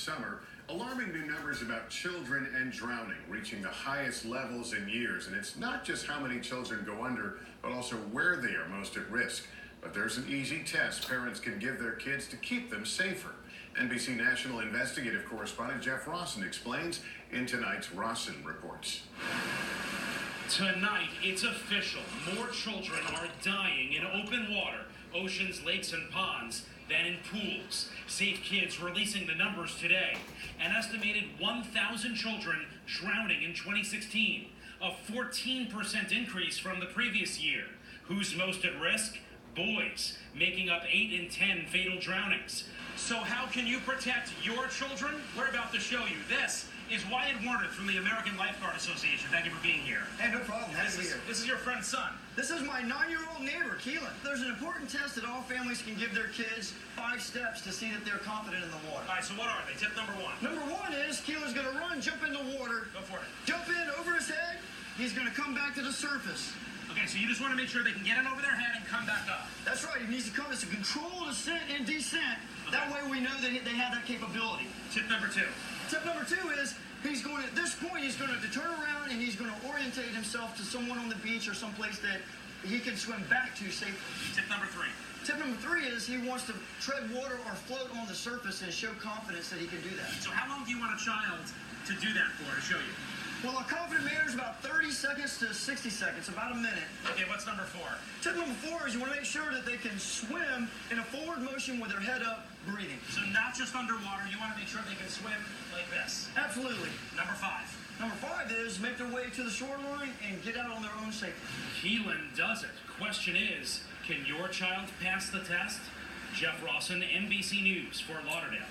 summer, alarming new numbers about children and drowning reaching the highest levels in years. And it's not just how many children go under, but also where they are most at risk. But there's an easy test parents can give their kids to keep them safer. NBC National investigative correspondent Jeff Rawson explains in tonight's Rawson Reports. Tonight, it's official. More children are dying in open water, oceans, lakes, and ponds than in pools. Safe Kids releasing the numbers today. An estimated 1,000 children drowning in 2016, a 14% increase from the previous year. Who's most at risk? Boys, making up 8 in 10 fatal drownings. So how can you protect your children? We're about to show you. This is Wyatt Warner from the American Lifeguard Association. Thank you for being here. Hey, no problem. Happy to be here. This is your friend's son. This is my 9-year-old neighbor, Keelan. There's an important test that all families can give their kids 5 steps to see that they're confident in the water. All right, so what are they? Tip number 1. Number 1 is Keelan's going to run, jump in the water. Go for it. Jump in over his head. He's going to come back to the surface. Okay, so you just want to make sure they can get in over their head and come back up. That's right. He needs to come. It's a controlled ascent and descent. Okay. That way we know that they have that capability. Tip number 2. Tip number 2 is he's going to, at this point, he's going to turn around and he's going to orientate himself to someone on the beach or someplace that he can swim back to safely. Tip number 3. Tip number 3 is he wants to tread water or float on the surface and show confidence that he can do that. So how long do you want a child to do that for, to show you? Well, a confident manner is about 30 seconds to 60 seconds, about a minute. Okay, what's number 4? Tip number 4 is you want to make sure that they can swim in a forward motion with their head up, breathing. So not just underwater, you want to make sure they can swim like this. Absolutely. Number 5. Number 5 is make their way to the shoreline and get out on their own safety. Keelan does it. Question is, can your child pass the test? Jeff Rawson, NBC News, Fort Lauderdale.